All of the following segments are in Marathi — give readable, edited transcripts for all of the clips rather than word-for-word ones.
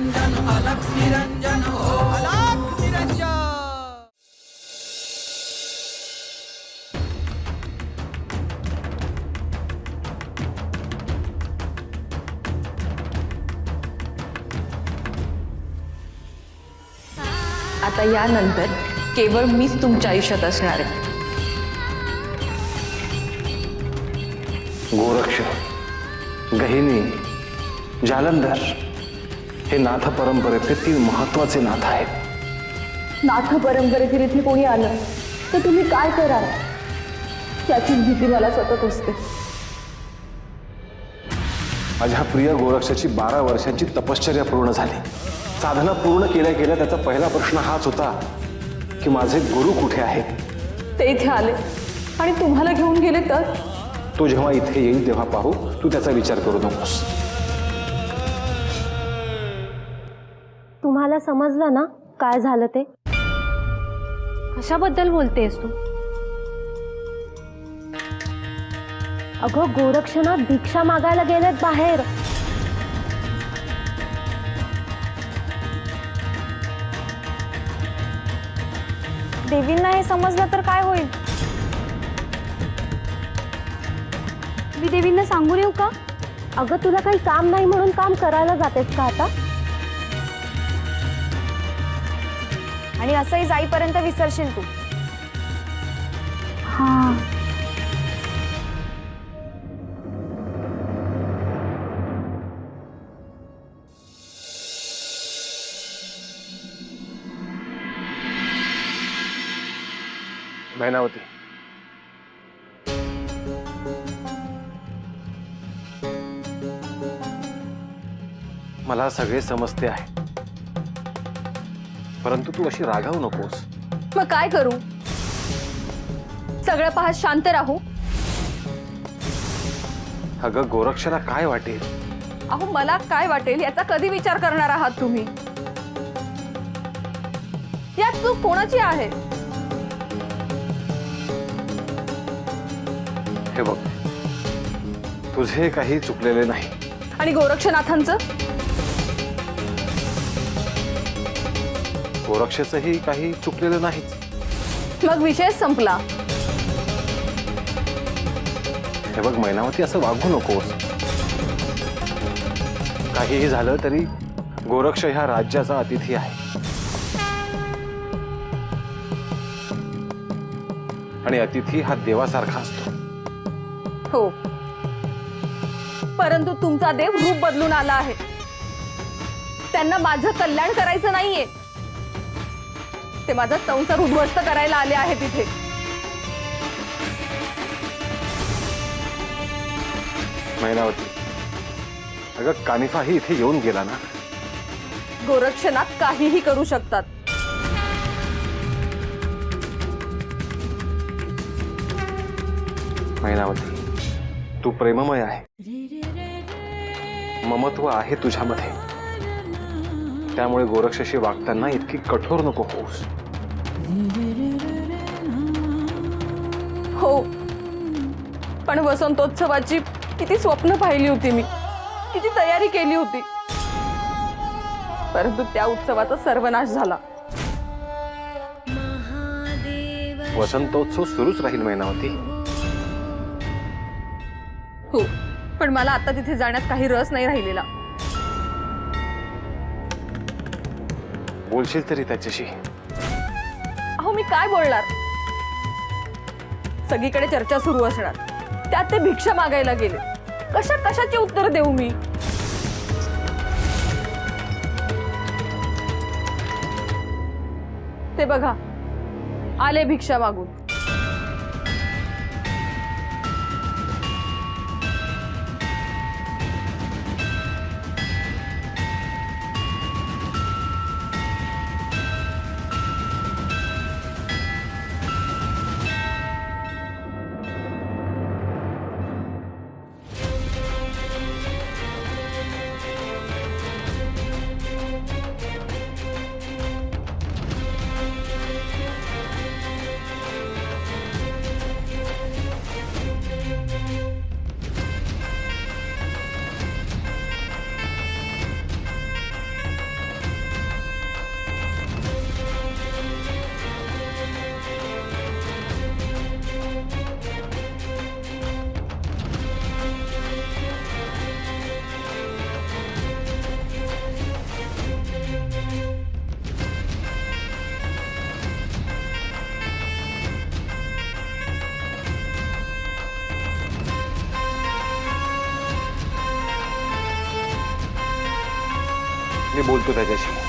निरंजन अलख निरंजन हो अलख निरंजन। आता यानंतर केवळ मीच तुमच्या आयुष्यात असणार आहे। गोरक्ष, गहिनी, जालंधर हे नाथ परंपरेतले 3 महत्वाचे नाथ आहेत। नाथ परंपरेतील इथे कोणी आलं तर तुम्ही काय कराल याचीच भीती मला सतत असते। माझ्या प्रिय गोरक्षाची 12 वर्षांची तपश्चर्या पूर्ण झाली। साधना पूर्ण केल्या केल्या त्याचा पहिला प्रश्न हाच होता की माझे गुरु कुठे आहेत। ते इथे आले आणि तुम्हाला घेऊन गेले तर तो जेव्हा इथे येईल तेव्हा पाहू, तू त्याचा विचार करू नकोस। तुम्हाला समजलं ना काय झालं ते? कशाबद्दल बोलतेस तू? अगं गोरक्षनाथ भिक्षा मागायला गेलेत बाहेर। देवींना हे समजलं तर काय होईल? मी देवींना सांगून येऊ का? अगं तुला काही काम नाही म्हणून काम करायला जातेस का आता? आणि असंही जाईपर्यंत विसरशील तू। हां मैनावती, मला सगळे समजते आहे, परंतु तू अशी रागावू नकोस। मग काय करू? सगळं पाहत शांत राहू? अगं गोरक्षाला काय वाटेल? अहो मला काय वाटेल याचा कधी विचार करणार आहात तुम्ही? यात चूक कोणाची आहे? हे बघ, तुझे काही चुकलेले नाही। आणि गोरक्षनाथांचं? गोरक्षाचंही काही चुकलेलं नाहीच। मग विषय संपला। हे बघ मैनावती, असं वागू नकोस। काहीही झालं तरी गोरक्ष ह्या राज्याचा अतिथी आहे आणि अतिथी हा देवासारखा असतो। हो, परंतु तुमचा देव रूप बदलून आला आहे। त्यांना माझं कल्याण करायचं नाहीये, ते माझा संसार उद्ध्वस्त करायला आले आहेत तिथे। मैनावती, अगं कानिफाही इथे येऊन गेला ना। गोरक्षनाथ काहीही करू शकतात। मैनावती, तू प्रेममय आहे, ममत्व आहे तुझ्यामध्ये, त्यामुळे गोरक्षाशी वागताना इतकी कठोर नको होऊस। हो, पण वसंतोत्सवाची किती स्वप्न पाहिली होती मी, किती तयारी केली होती, परंतु त्या उत्सवाचा सर्वनाश झाला। वसंतोत्सव सुरूच राहील मैनावती। हो, पण मला आता तिथे जाण्यात काही रस नाही राहिलेला। बोलशील तरी त्याच्याशी? अहो मी काय बोलणार? सगळीकडे चर्चा सुरू असणार, त्यात ते भिक्षा मागायला गेले। कशाची उत्तर देऊ मी? ते बघा, आले भिक्षा मागून। मी बोलतो त्याच्याशी.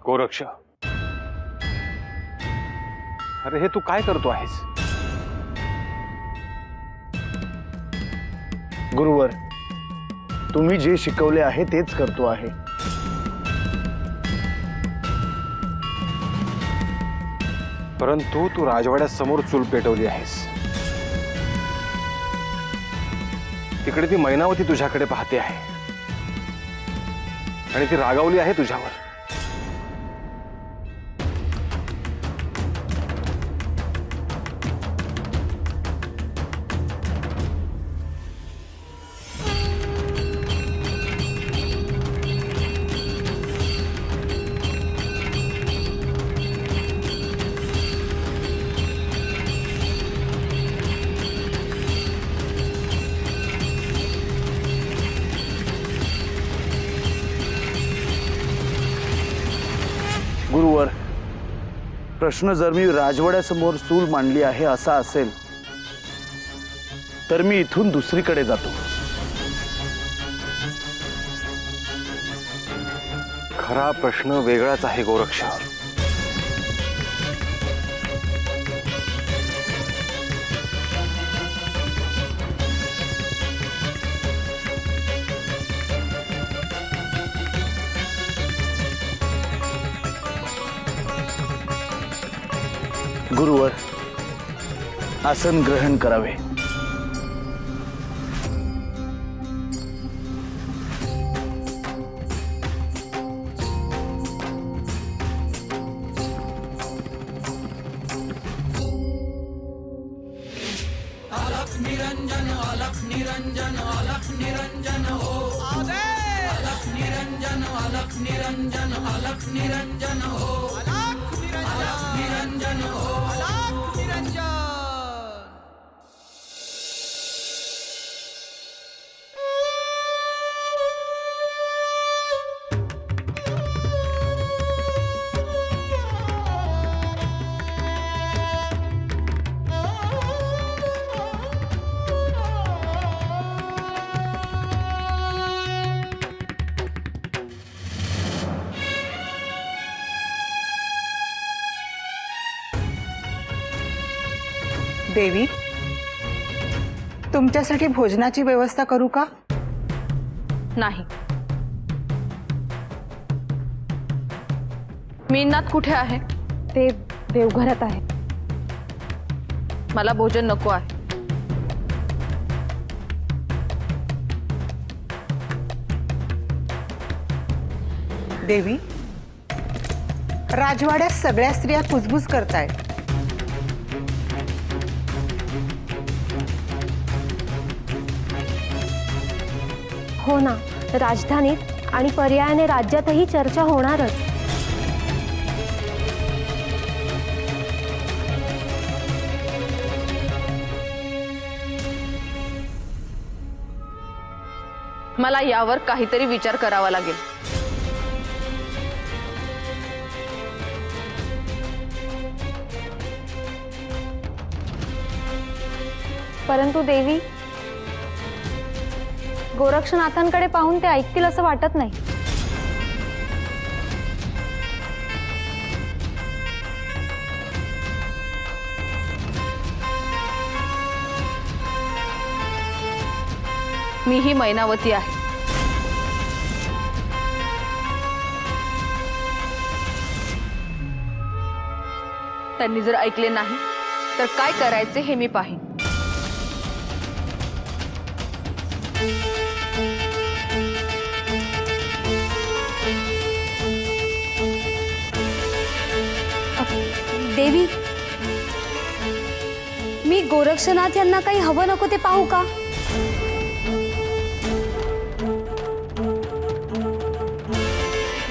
गोरक्ष, अरे हे तू काय करतो आहेस? गुरुवर, तुम्ही जे शिकवले आहे तेच करतो आहे. परंतु तू राजवाड्यासमोर चूल पेटवली आहेस. तिकडे ती मैनावती तुझ्याकडे पाहते आहे आणि ती रागावली आहे तुझ्यावर. गुरुवर, प्रश्न जर मी राजवाड्यासमोर चूल मांडली आहे असा असेल तर मी इथून दुसरीकडे जातो. खरा प्रश्न वेगळाच आहे गोरक्ष. गुरुवर, आसन ग्रहण करावे. अलख निरंजन अलख निरंजन अलख निरंजन हो अलख निरंजन अलख निरंजन अलख निरंजन हो अलख निरंजन हो अलख निरंजन. देवी, तुमच्यासाठी भोजनाची व्यवस्था करू का? नाही. मीनाथ कुठे आहे? ते देवघरात आहे. मला भोजन नको आहे. देवी, राजवाड्यात सगळ्या स्त्रिया कुजबूज करतायत. हो ना, राजधानीत आणि पर्यायाने राज्यातही चर्चा होणारच. मला यावर काहीतरी विचार करावा लागेल. परंतु देवी, गोरक्षनाथांकडे पाहून ते ऐकतील असं वाटत नाही. मी ही मैनावती आहे. त्यांनी जर ऐकले नाही तर काय करायचे हे मी पाहीन. देवी, मी गोरक्षनाथ यांना काही हवं नको ते पाहू का?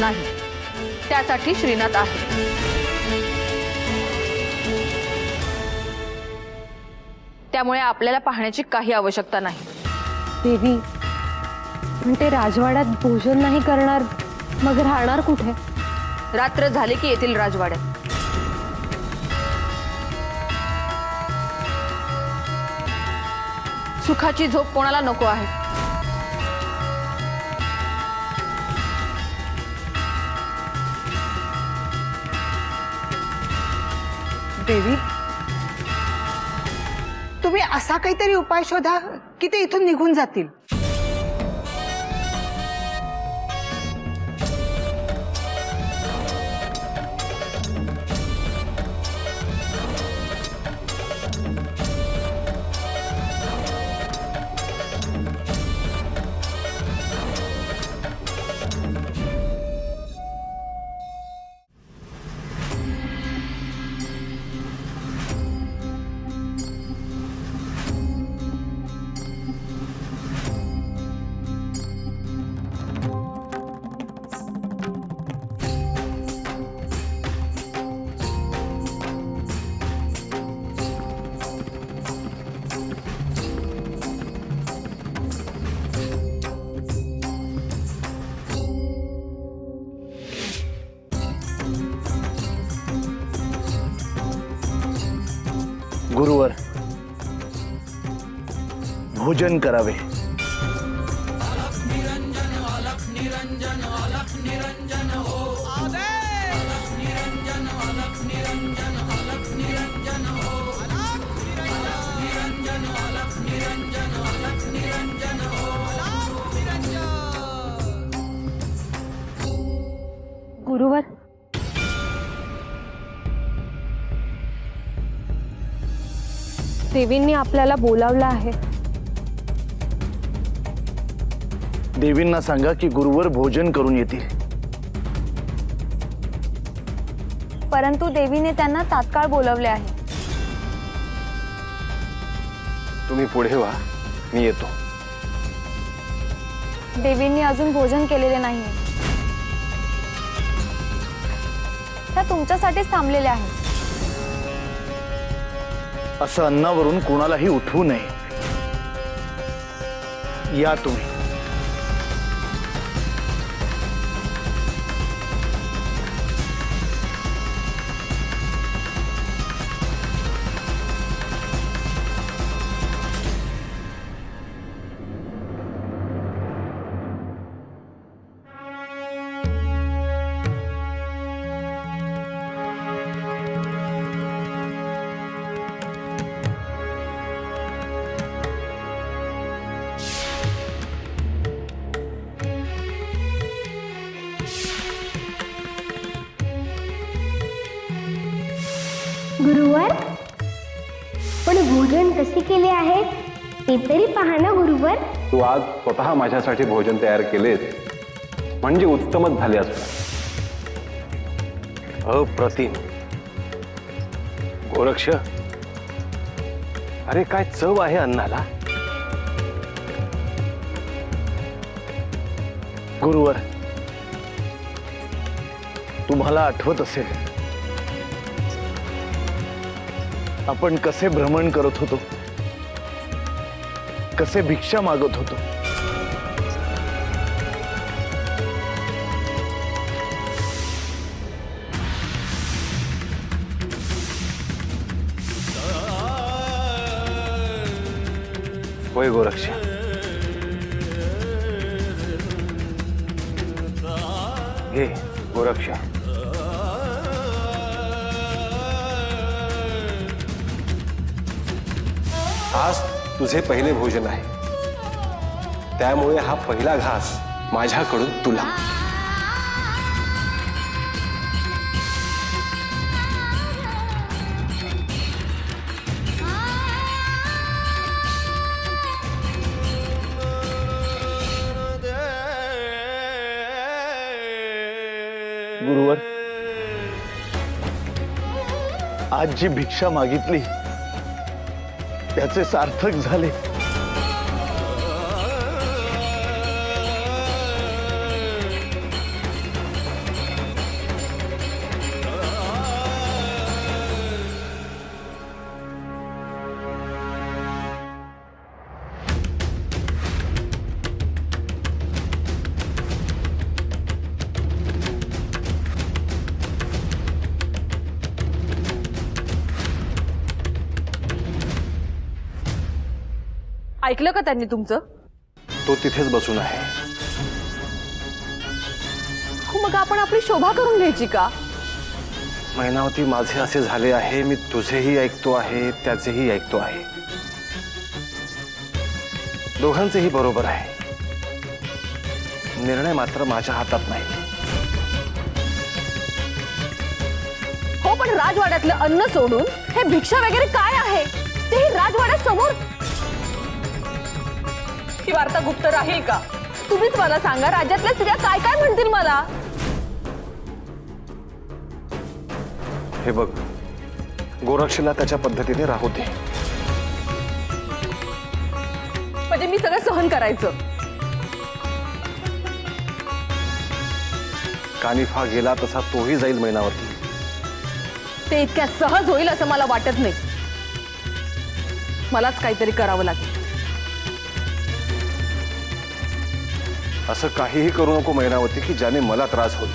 नाही, त्यासाठी श्रीनाथ आहे. त्यामुळे आपल्याला पाहण्याची काही आवश्यकता नाही. देवी, पण ते राजवाड्यात भोजन नाही करणार, मग राहणार कुठे? रात्र झाली की येथील राजवाड्यात. सुखाची झोप कोणाला नको आहे. देवी, तुम्ही असा काहीतरी उपाय शोधा की ते इथून निघून जातील. गुरुवर, भोजन करावे. गुरुवर, देवींनी आपल्याला बोलावलं आहे. देवींना सांगा की गुरुवर भोजन करून येतील. परंतु देवीने त्यांना तात्काळ बोलवले आहे. तुम्ही पुढे व्हा, मी येतो. देवींनी अजून भोजन केलेले नाही. त्या तुमच्यासाठीच थांबलेल्या आहेत. असं अन्नावरून कोणालाही उठवू नये. या तुम्ही. गुरुवर, पण भोजन कसे केले आहे ते तरी पहा ना गुरुवर. तू आज स्वतः माझ्यासाठी भोजन तयार केलेस म्हणजे उत्तमच झाले असणार. अप्रतिम. गोरक्ष, अरे काय चव आहे अन्नाला. गुरुवर, तुम्हाला आठवत असेल आपण कसे भ्रमण करत होतो, कसे भिक्षा मागत होतो. होय गोरक्ष, घे गोरक्ष. आज तुझे पहिले भोजन आहे. त्यामुळे हा पहिला घास माझ्याकडून तुला. गुरुवर, आज जी भिक्षा मागितली त्याचे सार्थक झाले. ऐकलं का त्यांनी तुमचं? तो तिथेच बसून आहे. हो, मग आपण आपली शोभा करून घ्यायची का? मैनावती, माझे असे झाले आहे, मी तुझेही ऐकतो आहे, त्याचेही ऐकतो आहे. दोघांचेही बरोबर आहे. निर्णय मात्र माझ्या हातात नाही. हो, पण राजवाड्यातलं अन्न सोडून हे भिक्षा वगैरे काय आहे तेही राजवाड्यासमोर. ही वार्ता गुप्त राहील का? तुम्हीच मला सांगा, राज्यातल्या स्त्रिया काय काय म्हणतील मला? हे बघ, गोरक्षला त्याच्या पद्धतीने राहू दे. म्हणजे मी सगळं सहन करायचं? कानिफा गेला तसा तोही जाईल मैनावती. ते इतक्या सहज होईल असं मला वाटत नाही. मलाच काहीतरी करावं लागेल. असं काहीही करू नको मैनावती की ज्याने मला त्रास होईल.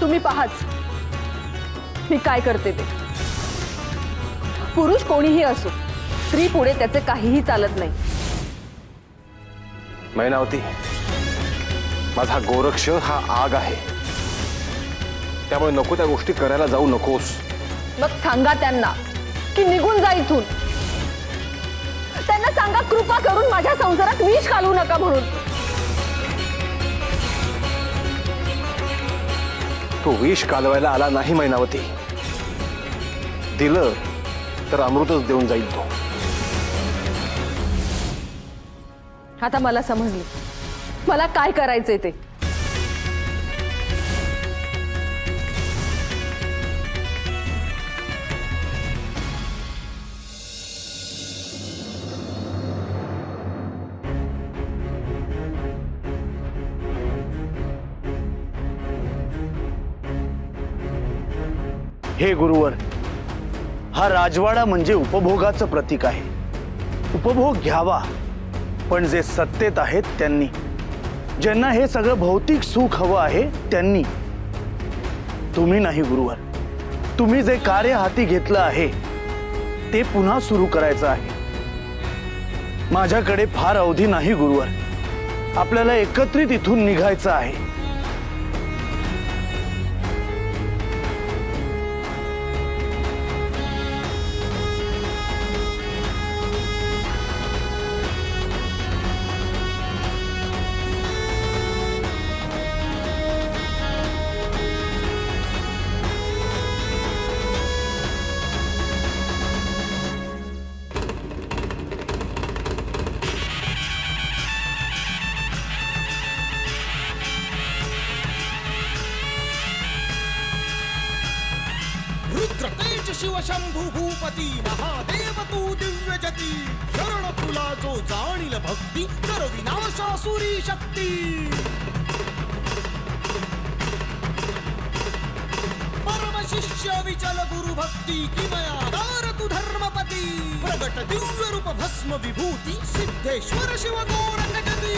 तुम्ही पाहाच मी काय करते ते. पुरुष कोणीही असो, स्त्री पुढे त्याचे काहीही चालत नाही. मैनावती, माझा गोरक्ष हा आग आहे, त्यामुळे नको त्या गोष्टी करायला जाऊ नकोस. मग सांगा त्यांना की निघून जा इथून. त्यांना सांगा कृपा करून माझ्या संसारात विष घालू नका म्हणून. तो विष कालवायला आला नाही मैनावती. दिलं तर अमृतच देऊन जाईल तो. आता मला समजले मला काय करायचंय ते. हे गुरुवर, हा राजवाडा म्हणजे उपभोगाचं प्रतीक आहे. उपभोग घ्यावा, पण जे सत्तेत आहेत त्यांनी, ज्यांना हे सगळं भौतिक सुख हवं आहे त्यांनी. तुम्ही नाही गुरुवर. तुम्ही जे कार्य हाती घेतलं आहे ते पुन्हा सुरू करायचं आहे. माझ्याकडे फार अवधी नाही गुरुवर. आपल्याला एकत्रित इथून निघायचं आहे. रुद्रतेज शिव शंभू भूपती महादेव तू दिव्य जती. शरण तुला जो जाणील भक्ती, कर विनाशासुरी शक्ती. परम शिष्य विचल गुरु भक्ती, किमयादार तू धर्मपती. प्रगट दिव्य रूप भस्म विभूती, सिद्धेश्वर शिव गोरखपती.